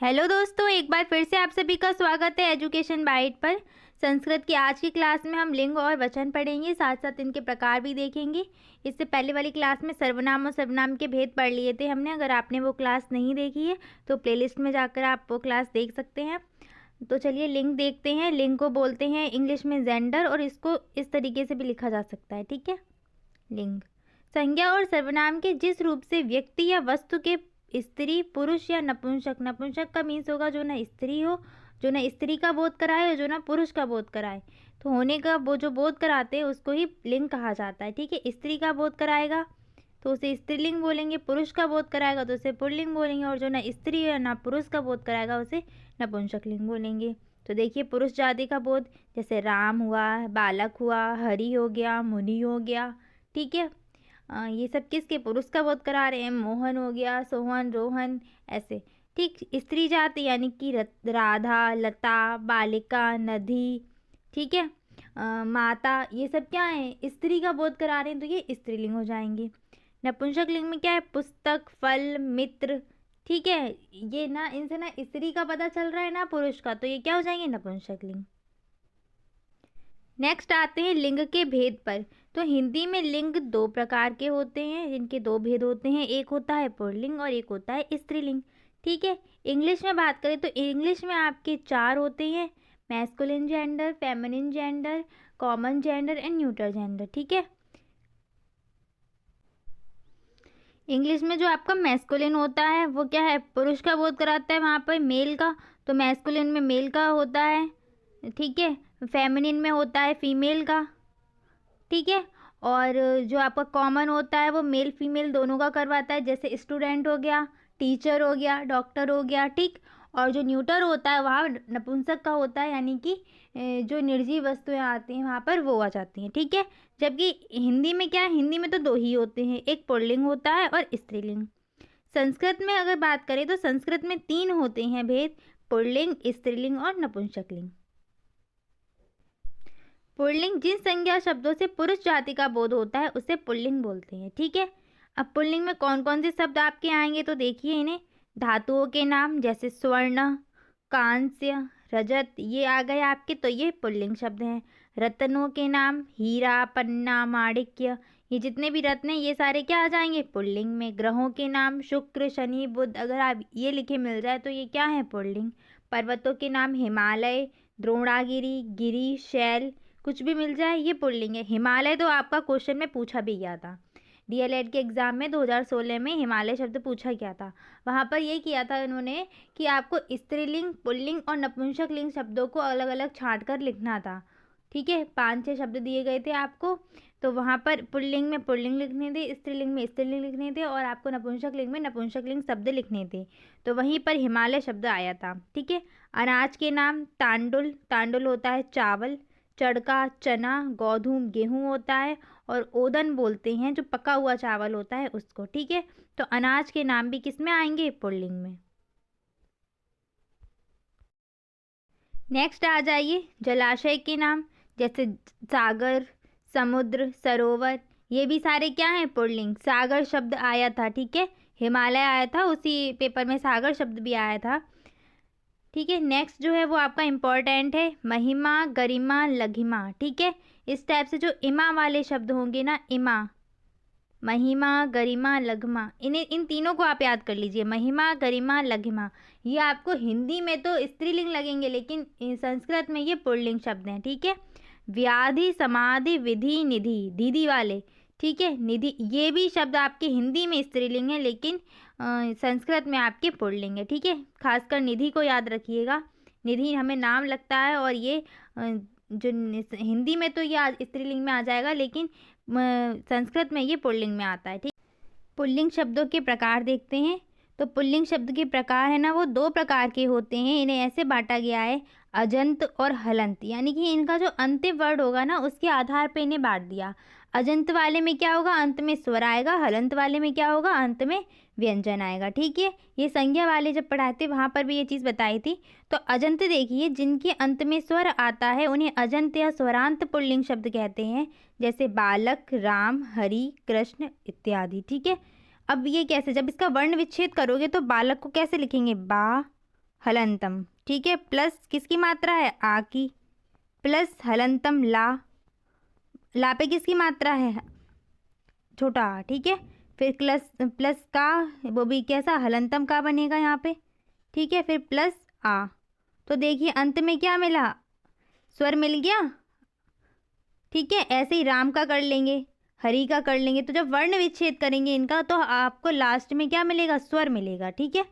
Hello दोस्तों, एक बार फिर से आप सभी का स्वागत है एजुकेशन बाइट पर। संस्कृत की आज की क्लास में हम लिंग और वचन पढ़ेंगे, साथ साथ इनके प्रकार भी देखेंगे। इससे पहले वाली क्लास में सर्वनाम और सर्वनाम के भेद पढ़ लिए थे हमने। अगर आपने वो क्लास नहीं देखी है तो प्लेलिस्ट में जाकर आप वो क्लास देख सकते हैं। तो चलिए लिंग देखते हैं। लिंग को बोलते हैं इंग्लिश में जेंडर, और इसको इस तरीके से भी लिखा जा सकता है, ठीक है। लिंग संज्ञा और सर्वनाम के जिस रूप से व्यक्ति या वस्तु के स्त्री, पुरुष या नपुंसक। नपुंसक का मीन्स होगा जो ना स्त्री हो, जो ना स्त्री का बोध कराए और जो ना पुरुष का बोध कराए। तो होने का वो जो बोध कराते हैं उसको ही लिंग कहा जाता है, ठीक है। स्त्री का बोध कराएगा तो उसे स्त्रीलिंग बोलेंगे, पुरुष का बोध कराएगा तो उसे पुल्लिंग बोलेंगे, और जो ना स्त्री या ना पुरुष का बोध कराएगा उसे नपुंसक लिंग बोलेंगे। तो देखिए पुरुष जाति का बोध जैसे राम हुआ, बालक हुआ, हरि हो गया, मुनि हो गया, ठीक है। ये सब किसके पुरुष का बोध करा रहे हैं। मोहन हो गया, सोहन, रोहन, ऐसे, ठीक। स्त्री जाति यानी कि राधा, लता, बालिका, नदी, ठीक है। माता, ये सब क्या है, स्त्री का बोध करा रहे हैं तो ये स्त्रीलिंग हो जाएंगे। नपुंसक लिंग में क्या है, पुस्तक, फल, मित्र, ठीक है। ये ना इनसे ना स्त्री का पता चल रहा है ना पुरुष का, तो ये क्या हो जाएंगे, नपुंसक लिंग। नेक्स्ट आते हैं लिंग के भेद पर। तो हिंदी में लिंग दो प्रकार के होते हैं, जिनके दो भेद होते हैं। एक होता है पुल्लिंग और एक होता है स्त्रीलिंग, ठीक है। इंग्लिश में बात करें तो इंग्लिश में आपके चार होते हैं, masculine gender, feminine gender, common gender and neutral gender, ठीक है। इंग्लिश में जो आपका मैस्कुलिन होता है वो क्या है, पुरुष का बोध कराता है वहाँ पर मेल का, तो मैस्कुलिन में मेल का होता है, ठीक है। फेमिनिन में होता है फीमेल का, ठीक है। और जो आपका कॉमन होता है वो मेल फीमेल दोनों का करवाता है, जैसे स्टूडेंट हो गया, टीचर हो गया, डॉक्टर हो गया, ठीक। और जो न्यूटर होता है वहाँ नपुंसक का होता है, यानी कि जो निर्जीव वस्तुएं आती हैं वहाँ पर वो आ जाती हैं, ठीक है। जबकि हिंदी में क्या है, हिंदी में तो दो ही होते हैं, एक पुल्लिंग होता है और स्त्रीलिंग। संस्कृत में अगर बात करें तो संस्कृत में तीन होते हैं भेद, पुल्लिंग, स्त्रीलिंग और नपुंसक लिंग। पुल्लिंग जिन संज्ञा शब्दों से पुरुष जाति का बोध होता है उसे पुल्लिंग बोलते हैं, ठीक है। अब पुल्लिंग में कौन कौन से शब्द आपके आएंगे तो देखिए इन्हें। धातुओं के नाम जैसे स्वर्ण, कांस्य, रजत, ये आ गए आपके, तो ये पुल्लिंग शब्द हैं। रत्नों के नाम हीरा, पन्ना, माणिक्य, ये जितने भी रत्न हैं ये सारे क्या आ जाएंगे, पुल्लिंग में। ग्रहों के नाम शुक्र, शनि, बुध, अगर आप ये लिखे मिल जाए तो ये क्या है, पुल्लिंग। पर्वतों के नाम हिमालय, द्रोणागिरी, गिरी, शैल, कुछ भी मिल जाए ये पुल्लिंग है। हिमालय तो आपका क्वेश्चन में पूछा भी गया था, डीएलएड के एग्जाम में 2016 में हिमालय शब्द पूछा गया था। वहाँ पर ये किया था इन्होंने कि आपको स्त्रीलिंग, पुल्लिंग और नपुंसक लिंग शब्दों को अलग अलग छांट कर लिखना था, ठीक है। 5-6 शब्द दिए गए थे आपको, तो वहाँ पर पुल्लिंग में पुल्लिंग लिखने थे, स्त्रीलिंग में स्त्रीलिंग लिखने थे, और आपको नपुंसक लिंग में नपुंसक लिंग शब्द लिखने थे। तो वहीं पर हिमालय शब्द आया था, ठीक है। अनाज के नाम तांडुल, तांडुल होता है चावल, चड़का चना, गोधूम गेहूं होता है, और ओदन बोलते हैं जो पका हुआ चावल होता है उसको, ठीक है। तो अनाज के नाम भी किस में आएंगे, पुल्लिंग में। नेक्स्ट आ जाइए जलाशय के नाम, जैसे सागर, समुद्र, सरोवर, ये भी सारे क्या हैं, पुल्लिंग। सागर शब्द आया था, ठीक है, हिमालय आया था, उसी पेपर में सागर शब्द भी आया था, ठीक है। नेक्स्ट जो है वो आपका इम्पोर्टेंट है, महिमा, गरिमा, लघिमा, ठीक है। इस टाइप से जो इमा वाले शब्द होंगे ना, इमा, महिमा, गरिमा, लघिमा, इन्हें इन तीनों को आप याद कर लीजिए, महिमा, गरिमा, लघिमा। ये आपको हिंदी में तो स्त्रीलिंग लगेंगे, लेकिन संस्कृत में ये पुल्लिंग शब्द हैं, ठीक है। व्याधि, समाधि, विधि, निधि, दीदी वाले, ठीक है। निधि, ये भी शब्द आपके हिंदी में स्त्रीलिंग है, लेकिन संस्कृत में आपके पुल्लिंग है, ठीक है। खासकर निधि को याद रखिएगा, निधि हमें नाम लगता है, और ये जो हिंदी में तो ये स्त्रीलिंग में आ जाएगा, लेकिन संस्कृत में ये पुल्लिंग में आता है, ठीक। पुल्लिंग शब्दों के प्रकार देखते हैं। तो पुल्लिंग शब्द के प्रकार है ना वो दो प्रकार के होते हैं, इन्हें ऐसे बांटा गया है, अजंत और हलंत, यानी कि इनका जो अंतिम वर्ड होगा ना उसके आधार पे इन्हें बांट दिया। अजंत वाले में क्या होगा, अंत में स्वर आएगा, हलंत वाले में क्या होगा, अंत में व्यंजन आएगा, ठीक है। ये संज्ञा वाले जब पढ़ाए थे वहाँ पर भी ये चीज़ बताई थी। तो अजंत देखिए, जिनके अंत में स्वर आता है उन्हें अजंत या स्वरांत पुल्लिंग शब्द कहते हैं, जैसे बालक, राम, हरि, कृष्ण इत्यादि, ठीक है। अब ये कैसे, जब इसका वर्ण विच्छेद करोगे तो बालक को कैसे लिखेंगे, बा, हलंतम, ठीक है, प्लस किसकी मात्रा है, आ की, प्लस हलंतम ला, ला पे किसकी मात्रा है, छोटा आ, ठीक है। फिर प्लस प्लस का, वो भी कैसा, हलंतम का बनेगा यहाँ पे, ठीक है। फिर प्लस आ, तो देखिए अंत में क्या मिला, स्वर मिल गया, ठीक है। ऐसे ही राम का कर लेंगे, हरि का कर लेंगे, तो जब वर्ण विच्छेद करेंगे इनका तो आपको लास्ट में क्या मिलेगा, स्वर मिलेगा, ठीक है।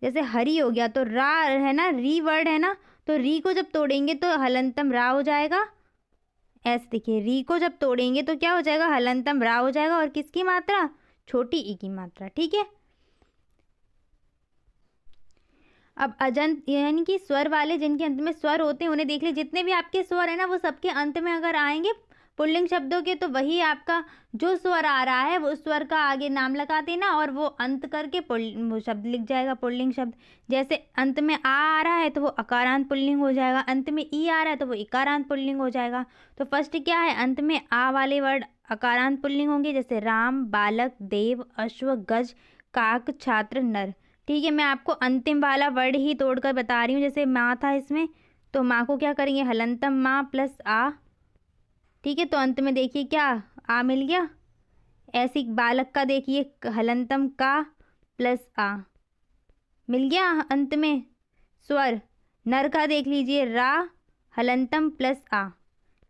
जैसे हरि हो गया तो रा है ना, री वर्ड है ना, तो री को जब तोड़ेंगे तो हलंतम रा हो जाएगा। ऐसे देखिए, री को जब तोड़ेंगे तो क्या हो जाएगा, हलंतम रा हो जाएगा, और किसकी मात्रा, छोटी ई की मात्रा, ठीक है। अब अजंत यानी कि स्वर वाले जिनके अंत में स्वर होते हैं उन्हें देख लीजिए, जितने भी आपके स्वर है ना वो सबके अंत में अगर आएंगे पुल्लिंग शब्दों के, तो वही आपका जो स्वर आ रहा है वो स्वर का आगे नाम लगा देना और वो अंत करके वो शब्द लिख जाएगा, पुल्लिंग शब्द। जैसे अंत में आ रहा है तो वो अकारांत पुल्लिंग हो जाएगा, अंत में ई आ रहा है तो वो इकारांत पुल्लिंग हो जाएगा। तो फर्स्ट क्या है, अंत में आ वाले वर्ड अकारांत पुल्लिंग होंगे, जैसे राम, बालक, देव, अश्व, गज, काक, छात्र, नर, ठीक है। मैं आपको अंतिम वाला वर्ड ही तोड़कर बता रही हूँ, जैसे माँ था इसमें, तो माँ को क्या करेंगे, हलंतम माँ प्लस आ, ठीक है। तो अंत में देखिए क्या आ मिल गया। ऐसी बालक का देखिए हलंतम का प्लस आ मिल गया अंत में स्वर। नर का देख लीजिए रा हलंतम प्लस आ,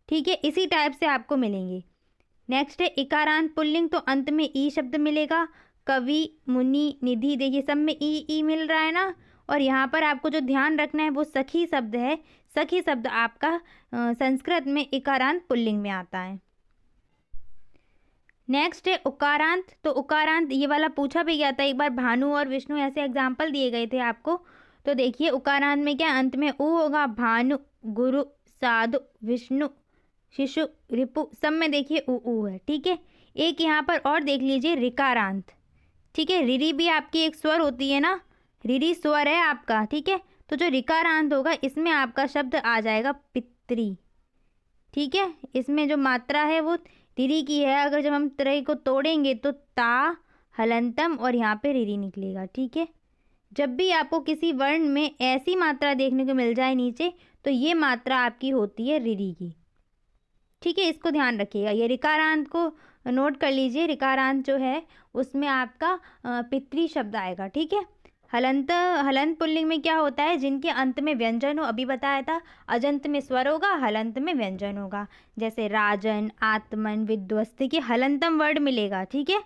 ठीक है। इसी टाइप से आपको मिलेंगे। नेक्स्ट है इकारांत पुल्लिंग, तो अंत में ई शब्द मिलेगा, कवि, मुनि, निधि, देखिए सब में ई ई मिल रहा है ना। और यहाँ पर आपको जो ध्यान रखना है वो सखी शब्द है, सखी शब्द आपका संस्कृत में इकारांत पुल्लिंग में आता है। नेक्स्ट है उकारांत, तो उकारांत ये वाला पूछा भी गया था एक बार, भानु और विष्णु ऐसे एग्जाम्पल दिए गए थे आपको। तो देखिए उकारांत में क्या अंत में उ होगा, भानु, गुरु, साधु, विष्णु, शिशु, रिपु, सब में देखिए उ है, ठीक है। एक यहाँ पर और देख लीजिए रिकारांत, ठीक है। रिरी भी आपकी एक स्वर होती है ना, रिरी स्वर है आपका, ठीक है। तो जो रिकारांत होगा इसमें आपका शब्द आ जाएगा पितरी, ठीक है। इसमें जो मात्रा है वो रिरी की है, अगर जब हम त्रय को तोड़ेंगे तो ता हलंतम और यहाँ पे रिरी निकलेगा, ठीक है। जब भी आपको किसी वर्ण में ऐसी मात्रा देखने को मिल जाए नीचे, तो ये मात्रा आपकी होती है रिरी की, ठीक है। इसको ध्यान रखिएगा, ये रिकारांत को नोट कर लीजिए, रिकारांत जो है उसमें आपका पितरी शब्द आएगा, ठीक है। हलंत पुल्लिंग में क्या होता है, जिनके अंत में व्यंजन हो, अभी बताया था, अजंत में स्वर होगा, हलंत में व्यंजन होगा, जैसे राजन, आत्मन, विध्वस्त के हलंतम वर्ड मिलेगा, ठीक है।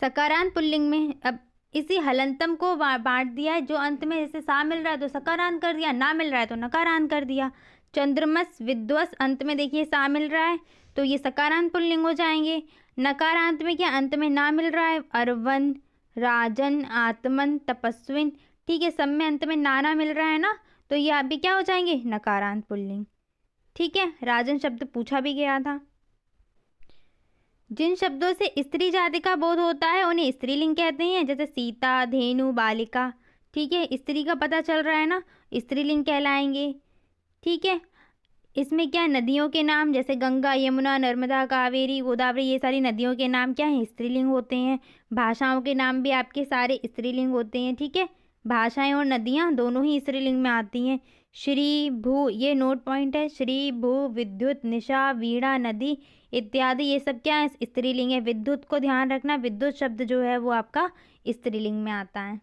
सकारांत पुल्लिंग में अब इसी हलंतम को बांट दिया है, जो अंत में जैसे सा मिल रहा है तो सकारांत कर दिया, ना मिल रहा है तो नकारांत कर दिया। चंद्रमस, विध्वस, अंत में देखिए सा मिल रहा है तो ये सकारांत पुल्लिंग हो जाएंगे। नकारांत में क्या, अंत में ना मिल रहा है, अरवन, राजन, आत्मन, तपस्विन, ठीक है। सब में अंत में ना मिल रहा है ना, तो ये अभी क्या हो जाएंगे, नकारांत पुल्लिंग, ठीक है। राजन शब्द पूछा भी गया था। जिन शब्दों से स्त्री जाति का बोध होता है उन्हें स्त्रीलिंग कहते हैं, जैसे सीता, धेनु, बालिका, ठीक है। स्त्री का पता चल रहा है ना, स्त्रीलिंग कहलाएंगे, ठीक है। इसमें क्या, नदियों के नाम जैसे गंगा, यमुना, नर्मदा, कावेरी, गोदावरी, ये सारी नदियों के नाम क्या हैं, स्त्रीलिंग होते हैं। भाषाओं के नाम भी आपके सारे स्त्रीलिंग होते हैं, ठीक है। भाषाएं और नदियाँ दोनों ही स्त्रीलिंग में आती हैं। श्री, भू, ये नोट पॉइंट है, श्री, भू, विद्युत, निशा, वीणा, नदी इत्यादि, ये सब क्या है, स्त्रीलिंग है। विद्युत को ध्यान रखना, विद्युत शब्द जो है वो आपका स्त्रीलिंग में आता है।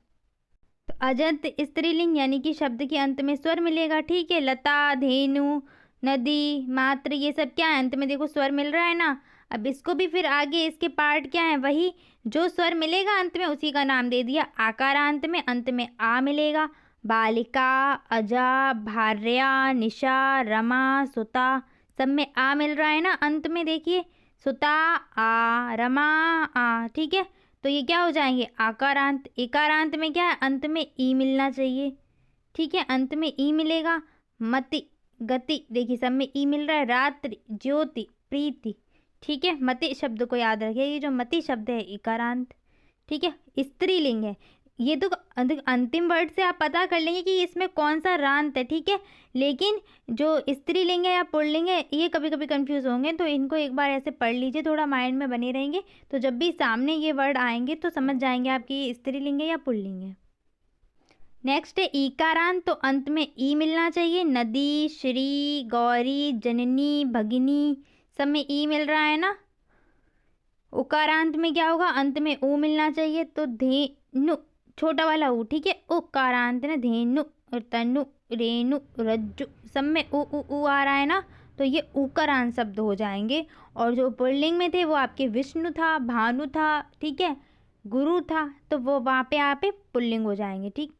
तो अजंत स्त्रीलिंग यानी कि शब्द के अंत में स्वर मिलेगा, ठीक है। लता, धेनु, नदी, मात्र, ये सब क्या है, अंत में देखो स्वर मिल रहा है ना। अब इसको भी फिर आगे इसके पार्ट क्या है, वही जो स्वर मिलेगा अंत में उसी का नाम दे दिया। आकारांत में अंत में आ मिलेगा, बालिका, अजा, भार्या, निशा, रमा, सुता, सब में आ मिल रहा है ना अंत में, देखिए सुता आ, रमा आ, ठीक है। तो ये क्या हो जाएंगे, आकारांत। इकारांत में क्या है, अंत में ई मिलना चाहिए, ठीक है, अंत में ई मिलेगा। मति, गति, देखिए सब में ई मिल रहा है। रात्रि, ज्योति, प्रीति, ठीक है। मति शब्द को याद रखिए, ये जो मति शब्द है इकारांत, ठीक है, स्त्रीलिंग है। ये तो अंतिम वर्ड से आप पता कर लेंगे कि इसमें कौन सा रांत है, ठीक है। लेकिन जो स्त्रीलिंग है या पुल्लिंग है ये कभी कभी कंफ्यूज होंगे, तो इनको एक बार ऐसे पढ़ लीजिए, थोड़ा माइंड में बने रहेंगे, तो जब भी सामने ये वर्ड आएंगे तो समझ जाएंगे आपकी ये स्त्रीलिंग है या पुल्लिंग है। नेक्स्ट है ईकारांत, तो अंत में ई मिलना चाहिए। नदी, श्री, गौरी, जननी, भगिनी, सब में ई मिल रहा है ना। उकारांत में क्या होगा, अंत में ऊ मिलना चाहिए, तो धेनु, छोटा वाला ऊ, ठीक है। उकारांत ना, धेनु, तनु, रेणु, रज्जु, सब में ऊ ऊ ऊ आ रहा है ना, तो ये उकारांत शब्द हो जाएंगे। और जो पुल्लिंग में थे वो आपके विष्णु था, भानु था, ठीक है, गुरु था, तो वो वहाँ पे आप पुल्लिंग हो जाएंगे, ठीक।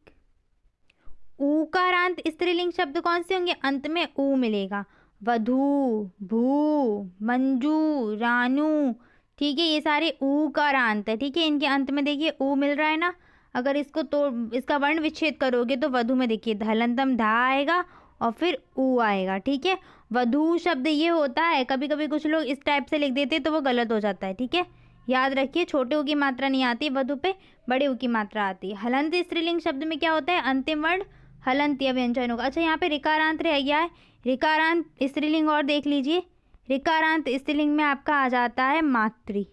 ऊकारांत स्त्रीलिंग शब्द कौन से होंगे, अंत में ऊ मिलेगा। वधू, भू, मंजू, रानू, ठीक है, ये सारे ऊकारांत है, ठीक है। इनके अंत में देखिए ऊ मिल रहा है ना। अगर इसको तो इसका वर्ण विच्छेद करोगे तो वधु में देखिए हलंतम धा आएगा और फिर ऊ आएगा, ठीक है। वधू शब्द ये होता है, कभी कभी कुछ लोग इस टाइप से लिख देते तो वो गलत हो जाता है, ठीक है। याद रखिए छोटे ऊ की मात्रा नहीं आती वधु पे, बड़े ऊ की मात्रा आती है। हलंत स्त्रीलिंग शब्द में क्या होता है, अंतिम वर्ण हलंत या व्यंजन होगा। अच्छा, यहाँ पे रिकारांत रह गया है, रिकारांत स्त्रीलिंग और देख लीजिए। रिकारांत स्त्रीलिंग में आपका आ जाता है मातृ,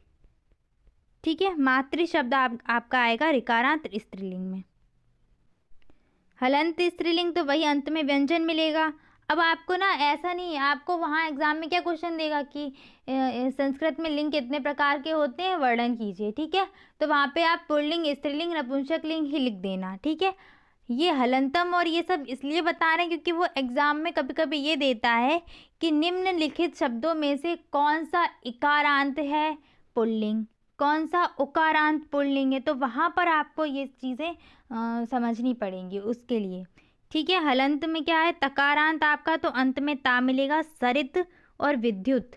ठीक है। मातृ शब्द आपका आएगा रिकारांत स्त्रीलिंग में। हलंत स्त्रीलिंग तो वही अंत में व्यंजन मिलेगा। अब आपको ना ऐसा नहीं है, आपको वहाँ एग्जाम में क्या क्वेश्चन देगा कि संस्कृत में लिंग कितने प्रकार के होते हैं, वर्णन कीजिए, ठीक है। तो वहाँ पे आप पुल्लिंग, स्त्रीलिंग, नपुंसक लिंग ही लिख देना, ठीक है। ये हलंतम और ये सब इसलिए बता रहे हैं क्योंकि वो एग्जाम में कभी कभी ये देता है कि निम्नलिखित शब्दों में से कौन सा इकारांत है पुल्लिंग, कौन सा उकारांत पुल्लिंग है, तो वहाँ पर आपको ये चीज़ें समझनी पड़ेंगी उसके लिए, ठीक है। हलंत में क्या है, तकारांत आपका, तो अंत में ता मिलेगा। सरित और विद्युत,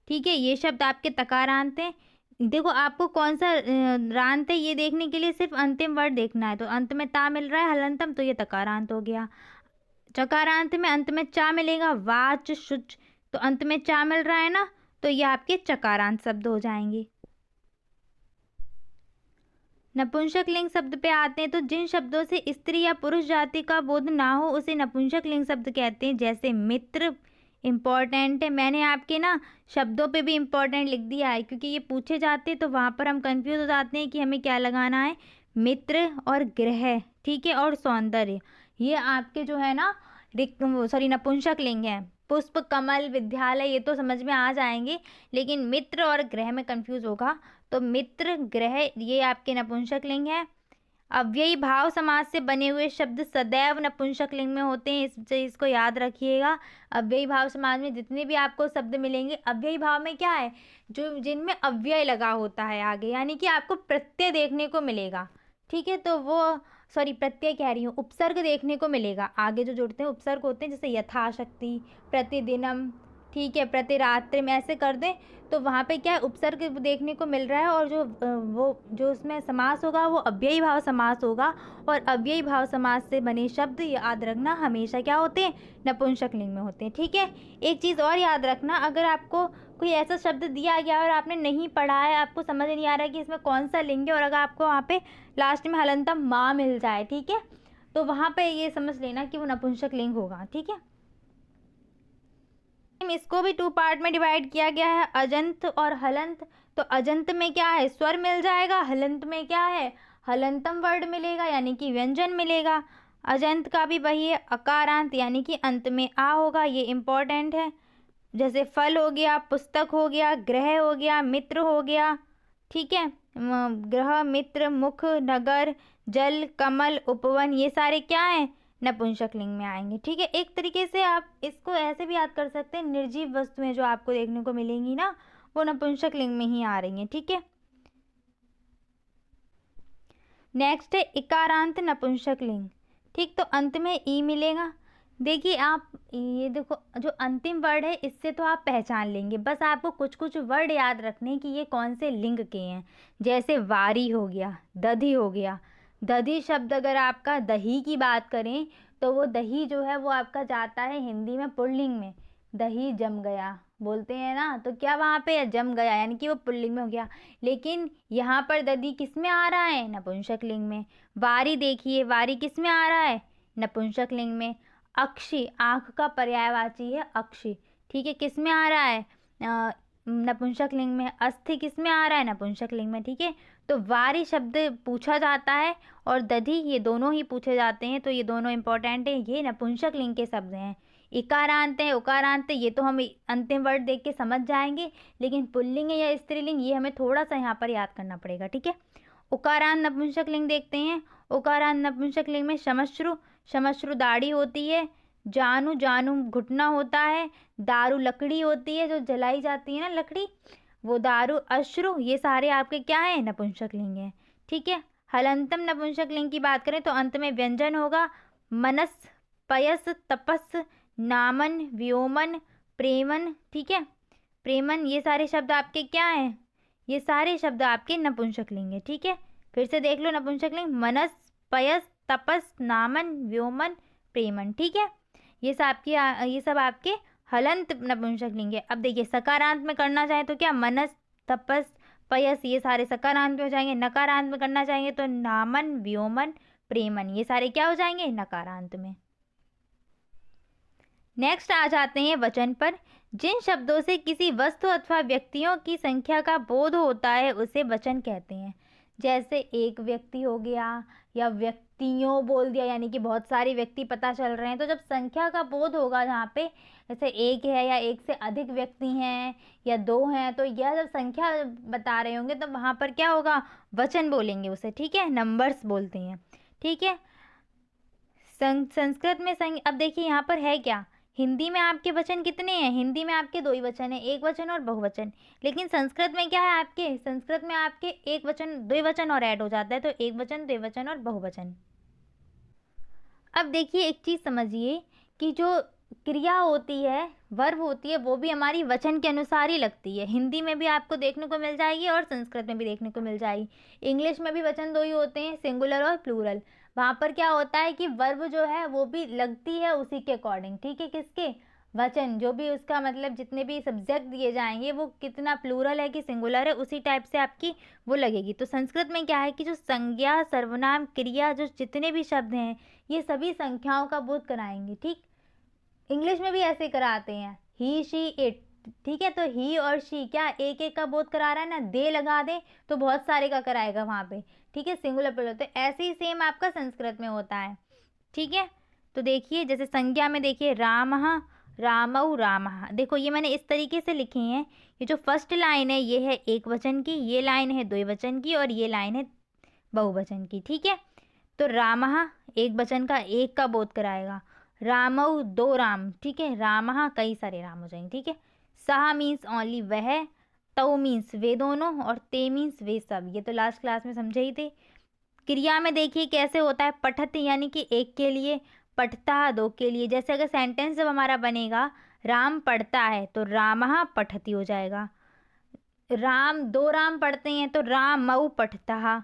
ठीक है, ये शब्द आपके तकारांत हैं। देखो आपको कौन सा रांत है ये देखने के लिए सिर्फ अंतिम वर्ड देखना है, तो अंत में ता मिल रहा है हलंतम, तो ये तकारांत हो गया। चकारांत में अंत में चा मिलेगा। वाच, शुच, तो अंत में चा मिल रहा है ना, तो ये आपके चकारांत शब्द हो जाएंगे। नपुंसक लिंग शब्द पे आते हैं, तो जिन शब्दों से स्त्री या पुरुष जाति का बोध ना हो उसे नपुंसक लिंग शब्द कहते हैं। जैसे मित्र, इम्पॉर्टेंट है, मैंने आपके ना शब्दों पे भी इम्पॉर्टेंट लिख दिया है क्योंकि ये पूछे जाते हैं तो वहाँ पर हम कंफ्यूज हो जाते हैं कि हमें क्या लगाना है। मित्र और गृह, ठीक है, और सौंदर्य, ये आपके जो है ना सॉरी नपुंसक लिंग है। पुष्प, कमल, विद्यालय, ये तो समझ में आ जाएंगे, लेकिन मित्र और गृह में कंफ्यूज होगा, तो मित्र, गृह, ये आपके नपुंसक लिंग है। अव्ययी भाव समास से बने हुए शब्द सदैव नपुंसक लिंग में होते हैं, इससे इसको याद रखिएगा। अव्ययी भाव समास में जितने भी आपको शब्द मिलेंगे, अव्ययी भाव में क्या है, जो जिनमें अव्यय लगा होता है आगे, यानी कि आपको प्रत्यय देखने को मिलेगा, ठीक है। तो वो सॉरी प्रत्यय कह रही हूँ, उपसर्ग देखने को मिलेगा आगे जो जुड़ते हैं, उपसर्ग होते हैं, जैसे यथाशक्ति, प्रतिदिनम, ठीक है, प्रतिरात्रि में ऐसे कर दें तो वहाँ पे क्या है, उपसर्ग देखने को मिल रहा है। और वो जो उसमें समास होगा वो अव्ययी भाव समास होगा, और अव्ययी भाव समास से बने शब्द याद रखना हमेशा क्या होते हैं, नपुंसक लिंग में होते हैं, ठीक है। एक चीज़ और याद रखना, अगर आपको कोई ऐसा शब्द दिया गया और आपने नहीं पढ़ा है, आपको समझ नहीं आ रहा है कि इसमें कौन सा लिंग है, और अगर आपको वहाँ पे लास्ट में हलंतम माँ मिल जाए, ठीक है, तो वहाँ पे ये समझ लेना कि वो नपुंसक लिंग होगा, ठीक है। इसको भी 2 पार्ट में डिवाइड किया गया है, अजंत और हलंत। तो अजंत में क्या है, स्वर मिल जाएगा, हलंत में क्या है, हलंतम वर्ड मिलेगा यानी कि व्यंजन मिलेगा। अजंत का भी वही है, अकारांत यानी कि अंत में आ होगा, ये इम्पोर्टेंट है। जैसे फल हो गया, पुस्तक हो गया, ग्रह हो गया, मित्र हो गया, ठीक है। ग्रह, मित्र, मुख, नगर, जल, कमल, उपवन, ये सारे क्या हैं, नपुंसक लिंग में आएंगे, ठीक है। एक तरीके से आप इसको ऐसे भी याद कर सकते हैं, निर्जीव वस्तुएं जो आपको देखने को मिलेंगी ना, वो नपुंसक लिंग में ही आ रही हैं, ठीक है। नेक्स्ट है इकारांत नपुंसक लिंग, ठीक, तो अंत में ई मिलेगा। देखिए आप ये देखो, जो अंतिम वर्ड है इससे तो आप पहचान लेंगे, बस आपको कुछ कुछ वर्ड याद रखने कि ये कौन से लिंग के हैं। जैसे वारी हो गया, दधी हो गया। दधी शब्द अगर आपका दही की बात करें तो वो दही जो है वो आपका जाता है हिंदी में पुल्लिंग में, दही जम गया, बोलते हैं ना, तो क्या वहाँ पे जम गया, यानी कि वो पुल्लिंग में हो गया। लेकिन यहाँ पर दधी किस में आ रहा है, नपुंसक लिंग में। वारी देखिए, वारी किस में आ रहा है, नपुंसक लिंग में। अक्षी, आंख का पर्यायवाची है अक्षी, ठीक है, किस में आ रहा है, नपुंसक लिंग में। अस्थि किस में आ रहा है, नपुंसक लिंग में, ठीक है। तो वारी शब्द पूछा जाता है और दधी, ये दोनों ही पूछे जाते हैं, तो ये दोनों इंपॉर्टेंट है, ये नपुंसक लिंग के शब्द हैं। इकारांत है, उकारांत है, ये तो हम अंतिम वर्ड देख के समझ जाएंगे, लेकिन पुल्लिंग है या स्त्रीलिंग ये हमें थोड़ा सा यहाँ पर याद करना पड़ेगा, ठीक है। उकारांत नपुंसक लिंग देखते हैं। उकारांत नपुंसक लिंग में शमश्रु, शमश्रु दाढ़ी होती है। जानू, जानू घुटना होता है। दारू लकड़ी होती है जो जलाई जाती है ना, लकड़ी, वो दारू। अश्रु, ये सारे आपके क्या है, नपुंसक लिंग है, ठीक है। हलंतम नपुंसक लिंग की बात करें तो अंत में व्यंजन होगा। मनस, पयस, तपस, नामन, व्योमन, प्रेमन, ठीक है। प्रेमन, ये सारे शब्द आपके क्या हैं, ये सारे शब्द आपके नपुंसक लिंग है, ठीक है। फिर से देख लो नपुंसक लिंग, मनस, पयस, तपस, नामन, व्योमन, प्रेमन, ठीक है। ये सब आपके हलंत नपुंसक लिंग है। अब देखिए सकारांत में करना चाहे तो क्या, मनस, तपस, पयस, ये सारे सकारांत में हो जाएंगे। नकारांत में करना चाहेंगे तो नामन, व्योमन, प्रेमन, ये सारे क्या हो जाएंगे, नकारांत में। नेक्स्ट आ जाते हैं वचन पर। जिन शब्दों से किसी वस्तु अथवा व्यक्तियों की संख्या का बोध होता है उसे वचन कहते हैं। जैसे एक व्यक्ति हो गया, या व्यक्तियों बोल दिया, यानी कि बहुत सारे व्यक्ति पता चल रहे हैं, तो जब संख्या का बोध होगा जहाँ पे, जैसे एक है या एक से अधिक व्यक्ति हैं या दो हैं, तो यह जब संख्या बता रहे होंगे तो वहाँ पर क्या होगा, वचन बोलेंगे उसे, ठीक है, नंबर्स बोलते हैं, ठीक है। संस्कृत में अब देखिए यहाँ पर है क्या, हिंदी में आपके वचन कितने हैं, हिंदी में आपके दो ही वचन है, एक वचन और बहुवचन। लेकिन संस्कृत में क्या है आपके, संस्कृत में आपके एक वचन, द्विवचन और ऐड हो जाता है, तो एक वचन, द्विवचन और बहुवचन। अब देखिए एक चीज़ समझिए कि जो क्रिया होती है, वर्ब होती है, वो भी हमारी वचन के अनुसार ही लगती है। हिंदी में भी आपको देखने को मिल जाएगी और संस्कृत में भी देखने को मिल जाएगी। इंग्लिश में भी वचन दो ही होते हैं, सिंगुलर और प्लूरल। वहाँ पर क्या होता है कि वर्ब जो है वो भी लगती है उसी के अकॉर्डिंग, ठीक है, किसके, वचन, जो भी उसका मतलब जितने भी सब्जेक्ट दिए जाएंगे वो कितना प्लूरल है कि सिंगुलर है, उसी टाइप से आपकी वो लगेगी। तो संस्कृत में क्या है कि जो संज्ञा, सर्वनाम, क्रिया, जो जितने भी शब्द हैं ये सभी संख्याओं का बोध कराएंगे, ठीक। इंग्लिश में भी ऐसे कराते हैं, ही, शी, इट, ठीक है। तो ही और शी क्या एक एक का बोध करा रहा है ना, दे लगा दे तो बहुत सारे का कराएगा वहाँ पे, ठीक है, सिंगुलर प्लूरल। तो ऐसे ही सेम आपका संस्कृत में होता है, ठीक है। तो देखिए जैसे संज्ञा में देखिए, रामः, रामौ, रामः, देखो ये मैंने इस तरीके से लिखे हैं। ये जो फर्स्ट लाइन है ये है एक वचन की, ये लाइन है द्विवचन की, और ये लाइन है बहुवचन की, ठीक है। तो रामः एक वचन का, एक का बोध कराएगा। रामौ, दो राम, ठीक है। रामः कई सारे राम हो जाएंगे, ठीक है। सह मीन्स ओनली वह, तौ मीन्स वे दोनों, और ते मीन्स वे सब, ये तो लास्ट क्लास में समझे ही थे। क्रिया में देखिए कैसे होता है, पठत यानी कि एक के लिए, पठता दो के लिए। जैसे अगर सेंटेंस जब हमारा बनेगा, राम पढ़ता है तो रामः पठती हो जाएगा। राम, दो राम पढ़ते हैं तो रामौ पठतः।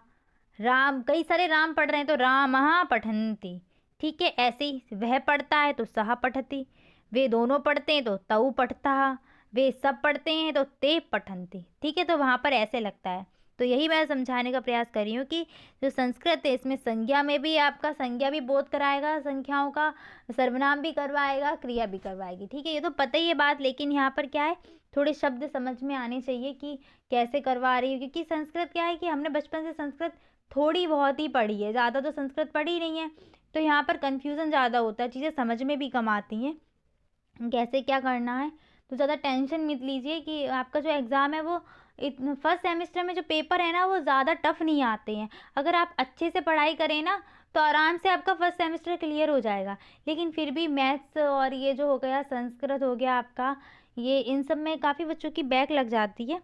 राम, कई सारे राम पढ़ रहे हैं तो रामः पठन्ति, ठीक है। ऐसे ही वह पढ़ता है तो सह पठति, वे दोनों पढ़ते हैं तो तौ पठतः, वे सब पढ़ते हैं तो ते पठन्ति, ठीक है। तो वहाँ पर ऐसे लगता है। तो यही मैं समझाने का प्रयास कर रही हूँ कि जो संस्कृत है इसमें संज्ञा में भी आपका संज्ञा भी बोध कराएगा संख्याओं का, सर्वनाम भी करवाएगा, क्रिया भी करवाएगी, ठीक है। ये तो पता ही है बात, लेकिन यहाँ पर क्या है, थोड़े शब्द समझ में आने चाहिए कि कैसे करवा रही है, क्योंकि संस्कृत क्या है कि हमने बचपन से संस्कृत थोड़ी बहुत ही पढ़ी है, ज़्यादा तो संस्कृत पढ़ी नहीं है, तो यहाँ पर कन्फ्यूज़न ज़्यादा होता है, चीज़ें समझ में भी कम आती हैं कैसे क्या करना है। तो ज़्यादा टेंशन मत लीजिए कि आपका जो एग्ज़ाम है वो फर्स्ट सेमेस्टर में जो पेपर है ना वो ज़्यादा टफ नहीं आते हैं। अगर आप अच्छे से पढ़ाई करें ना तो आराम से आपका फर्स्ट सेमेस्टर क्लियर हो जाएगा। लेकिन फिर भी मैथ्स और ये जो हो गया संस्कृत हो गया आपका, ये इन सब में काफ़ी बच्चों की बैक लग जाती है।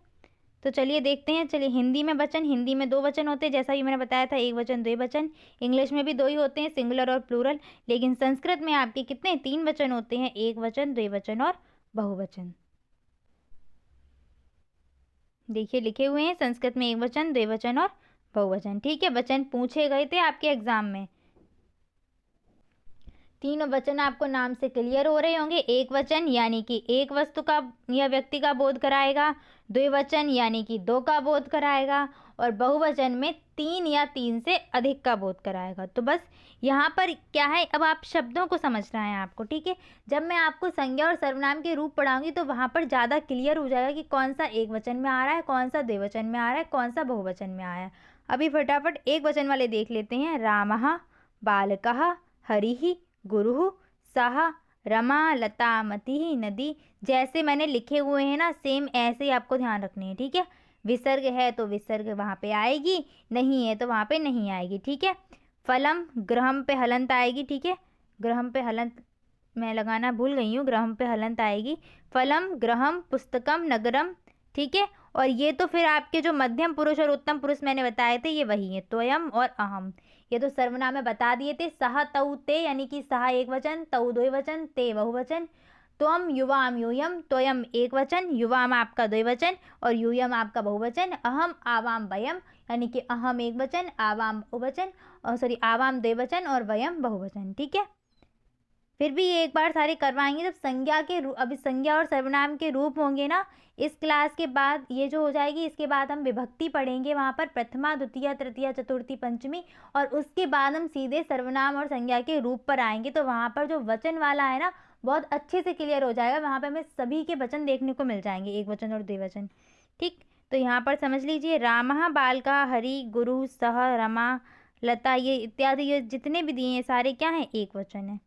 तो चलिए देखते हैं। चलिए हिंदी में वचन, हिंदी में दो वचन होते हैं जैसा कि मैंने बताया था, एक वचन द्विवचन। इंग्लिश में भी दो ही होते हैं, सिंगुलर और प्लूरल। लेकिन संस्कृत में आपके कितने, तीन वचन होते हैं, एक वचन, द्विवचन और बहुवचन। देखिए लिखे हुए हैं संस्कृत में एक वचन, द्विवचन और बहुवचन, ठीक है। वचन पूछे गए थे आपके एग्जाम में। तीनों वचन आपको नाम से क्लियर हो रहे होंगे। एक वचन यानी कि एक वस्तु का या व्यक्ति का बोध कराएगा, द्विवचन यानी कि दो का बोध कराएगा, और बहुवचन में तीन या तीन से अधिक का बोध कराएगा। तो बस यहाँ पर क्या है, अब आप शब्दों को समझना है आपको, ठीक है। जब मैं आपको संज्ञा और सर्वनाम के रूप पढ़ाऊंगी तो वहाँ पर ज़्यादा क्लियर हो जाएगा कि कौन सा एक वचन में आ रहा है, कौन सा द्विवचन में आ रहा है, कौन सा बहुवचन में आया है। अभी फटाफट एक वचन वाले देख लेते हैं। रामः, बालकः, हरिः, गुरुः, सः, रमा, लता, मतिः, नदी। जैसे मैंने लिखे हुए हैं ना, सेम ऐसे ही आपको ध्यान रखने हैं, ठीक है। विसर्ग है तो विसर्ग वहाँ पे आएगी, नहीं है तो वहाँ पे नहीं आएगी, ठीक है। फलम, ग्रहम पे हलंत आएगी, ठीक है। ग्रहम पे हलंत मैं लगाना भूल गई हूँ, ग्रहम पे हलंत आएगी। फलम, ग्रहम, पुस्तकम, नगरम, ठीक है। और ये तो फिर आपके जो मध्यम पुरुष और उत्तम पुरुष मैंने बताए थे ये वही है, त्वयम और अहम। ये तो सर्वनाम में बता दिए थे। सह, तऊ, ते, यानी कि सह एक वचन, तऊ द्विवचन, ते बहुवचन। त्वम, युवाम, यूयम। त्वयम एक वचन, युवाम आपका द्विवचन और यूयम आपका बहुवचन। अहम, आवाम, वयम, यानी कि अहम एक वचन, आवाम बहुवचन, और सॉरी आवाम द्विवचन और वयम बहुवचन, ठीक है। फिर भी ये एक बार सारे करवाएंगे जब संज्ञा के अभी संज्ञा और सर्वनाम के रूप होंगे ना इस क्लास के बाद, ये जो हो जाएगी इसके बाद हम विभक्ति पढ़ेंगे वहाँ पर, प्रथमा, द्वितीय, तृतीय, चतुर्थी, पंचमी, और उसके बाद हम सीधे सर्वनाम और संज्ञा के रूप पर आएंगे। तो वहाँ पर जो वचन वाला है ना बहुत अच्छे से क्लियर हो जाएगा, वहाँ पर हमें सभी के वचन देखने को मिल जाएंगे, एक वचन और द्विवचन, ठीक। तो यहाँ पर समझ लीजिए, रामः, बालका, हरि, गुरु, सह, रमा, लता, ये इत्यादि ये जितने भी दिए हैं सारे क्या हैं, एक वचन है।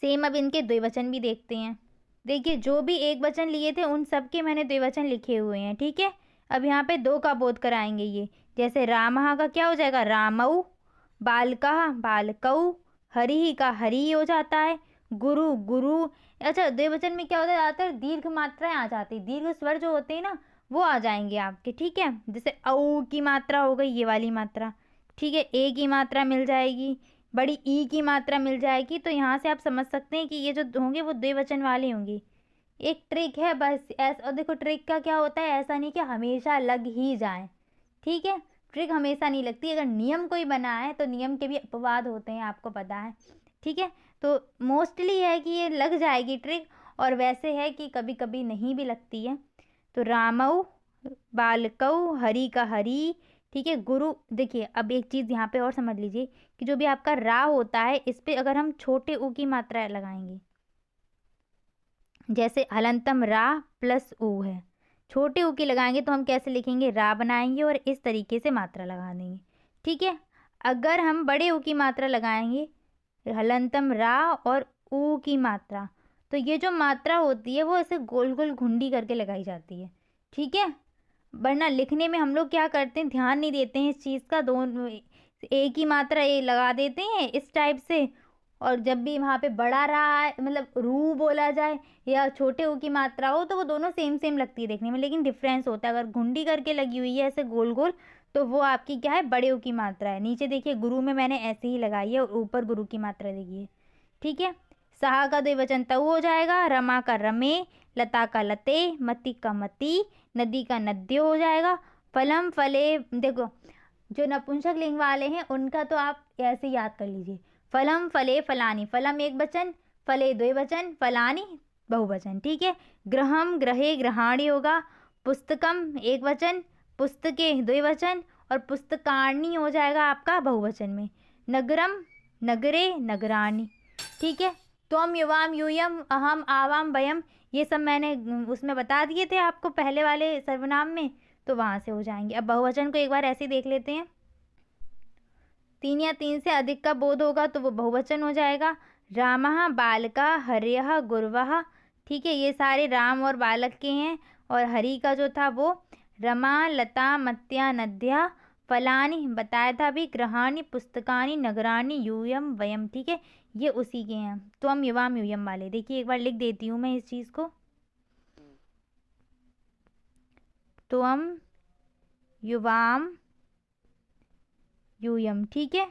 सेम अब इनके द्विवचन भी देखते हैं। देखिए जो भी एक वचन लिए थे उन सब के मैंने द्विवचन लिखे हुए हैं, ठीक है। अब यहाँ पे दो का बोध कराएंगे ये, जैसे रामः का क्या हो जाएगा, रामऊ, बालका, बालकऊ, हरि का हरि हो जाता है, गुरु, गुरु। अच्छा द्विवचन में क्या होता है, ज़्यादातर दीर्घ मात्राएं आ जाती, दीर्घ स्वर जो होते हैं ना वो आ जाएंगे आपके, ठीक है। जैसे औ की मात्रा हो गई, ये वाली मात्रा, ठीक है। ए की मात्रा मिल जाएगी, बड़ी ई की मात्रा मिल जाएगी। तो यहाँ से आप समझ सकते हैं कि ये जो होंगे वो द्विवचन वाले होंगे। एक ट्रिक है बस ऐसा, और देखो ट्रिक का क्या होता है, ऐसा नहीं कि हमेशा लग ही जाए, ठीक है। ट्रिक हमेशा नहीं लगती, अगर नियम कोई बना है तो नियम के भी अपवाद होते हैं, आपको पता है, ठीक है। तो मोस्टली है कि ये लग जाएगी ट्रिक, और वैसे है कि कभी कभी नहीं भी लगती है। तो रामऊ, बालकऊ, हरि का हरि, ठीक है। गुरु, देखिए अब एक चीज़ यहाँ पे और समझ लीजिए कि जो भी आपका रा होता है इस पे अगर हम छोटे ऊ की मात्रा लगाएंगे, जैसे हलंतम रा प्लस ऊ है, छोटे ऊ की लगाएंगे तो हम कैसे लिखेंगे, रा बनाएंगे और इस तरीके से मात्रा लगा देंगे, ठीक है। अगर हम बड़े ऊ की मात्रा लगाएंगे, हलंतम रा और ऊ की मात्रा, तो ये जो मात्रा होती है वो ऐसे गोल गोल घुंडी करके लगाई जाती है, ठीक है। वरना लिखने में हम लोग क्या करते हैं, ध्यान नहीं देते हैं इस चीज़ का, दोनों एक ही मात्रा ये लगा देते हैं इस टाइप से। और जब भी वहाँ पे बड़ा रहा है मतलब रू बोला जाए या छोटे ऊ की मात्रा हो तो वो दोनों सेम सेम लगती है देखने में, लेकिन डिफरेंस होता है। अगर घुंडी करके लगी हुई है ऐसे गोल गोल तो वो आपकी क्या है, बड़े ऊ की मात्रा है। नीचे देखिए गुरु में मैंने ऐसे ही लगाई है और ऊपर गुरु की मात्रा देखिए, ठीक है। सहा का द्विवचन तऊ हो जाएगा, रमा का रमे, लता का लते, मति का मति, नदी का नद्यो हो जाएगा। फलम फले, देखो जो नपुंसक लिंग वाले हैं उनका तो आप ऐसे याद कर लीजिए, फलम फले फलानी, फलम एक वचन, फले द्विवचन, फलानी बहुवचन, ठीक है। ग्रहम ग्रहे ग्रहाणी होगा, पुस्तकम एक वचन, पुस्तके द्विवचन, और पुस्तकाणी हो जाएगा आपका बहुवचन में। नगरम, नगरे, नगराणी, ठीक है। त्वम, युवाम, यूयम, अहम, आवाम, वयम, ये सब मैंने उसमें बता दिए थे आपको पहले वाले सर्वनाम में, तो वहाँ से हो जाएंगे। अब बहुवचन को एक बार ऐसे देख लेते हैं, तीन या तीन से अधिक का बोध होगा तो वो बहुवचन हो जाएगा। रामः, बालका, हर्यः, गुरवः, ठीक है। ये सारे राम और बालक के हैं, और हरि का जो था वो रमा, लता, मत्या, नद्या, फलानी बताया था अभी, ग्रहाणी, पुस्तकानी, नगरानी, यूयम, वयम, ठीक है। ये उसी के हैं त्वम, युवाम, यूयम वाले। देखिए एक बार लिख देती हूँ मैं इस चीज़ को, त्वम, युवाम, यूयम, ठीक है।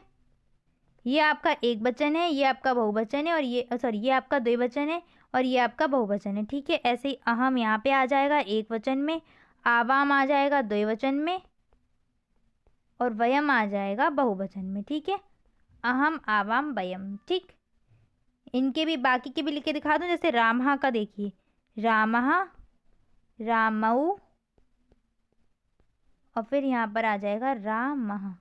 ये आपका एक वचन है, ये आपका बहुवचन है, और ये सॉरी ये आपका द्विवचन है और ये आपका बहुवचन है, ठीक है। ऐसे ही अहम यहाँ पे आ जाएगा एक वचन में, आवाम आ जाएगा द्विवचन में, और वयम आ जाएगा बहुवचन में, ठीक है। अहम, आवाम, वयम, ठीक। इनके भी बाकी के भी लिख के दिखा दूँ। जैसे रामहा का देखिए, रामहा, रामऊ, और फिर यहाँ पर आ जाएगा रामहा।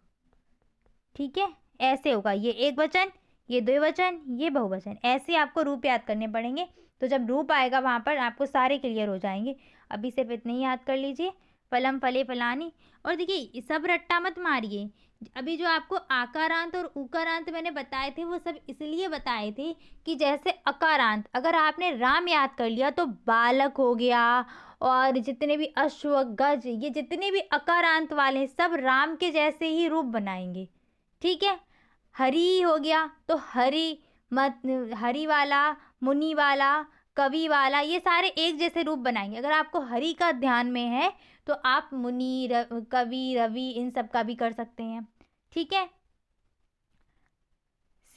ठीक है, ऐसे होगा। ये एक वचन, ये द्विवचन, ये बहुवचन, ऐसे आपको रूप याद करने पड़ेंगे। तो जब रूप आएगा वहाँ पर आपको सारे क्लियर हो जाएंगे। अभी सिर्फ इतने ही याद कर लीजिए, फलम, फले, फलानी। और देखिए सब रट्टा मत मारिए। अभी जो आपको आकारांत और उकारांत मैंने बताए थे वो सब इसलिए बताए थे कि जैसे अकारांत अगर आपने राम याद कर लिया तो बालक हो गया, और जितने भी अश्व, गज, ये जितने भी अकारांत वाले हैं सब राम के जैसे ही रूप बनाएंगे। ठीक है, हरि हो गया तो हरि, मत, हरि वाला, मुनि वाला, कवि वाला, ये सारे एक जैसे रूप बनाएंगे। अगर आपको हरि का ध्यान में है तो आप मुनि, कवि, रवि, इन सब का भी कर सकते हैं। ठीक है,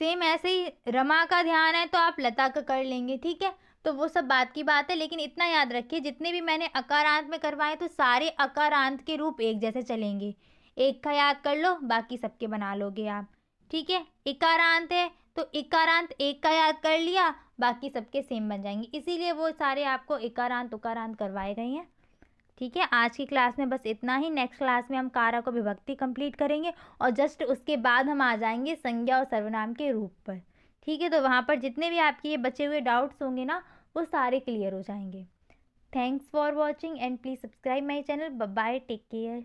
सेम ऐसे ही रमा का ध्यान है तो आप लता का कर लेंगे। ठीक है, तो वो सब बात की बात है, लेकिन इतना याद रखिए जितने भी मैंने अकारांत में करवाए तो सारे अकारांत के रूप एक जैसे चलेंगे। एक का याद कर लो, बाकी सबके बना लोगे आप। ठीक है, इकारांत है तो इकारांत एक का याद कर लिया, बाकी सबके सेम बन जाएंगे, इसीलिए वो सारे आपको इकारांत उकारांत करवाए गए हैं। ठीक है, आज की क्लास में बस इतना ही। नेक्स्ट क्लास में हम कारक और विभक्ति कंप्लीट करेंगे और जस्ट उसके बाद हम आ जाएंगे संज्ञा और सर्वनाम के रूप पर। ठीक है, तो वहाँ पर जितने भी आपके ये बचे हुए डाउट्स होंगे ना वो सारे क्लियर हो जाएंगे। Thanks for watching and please subscribe my channel. Bye, take care.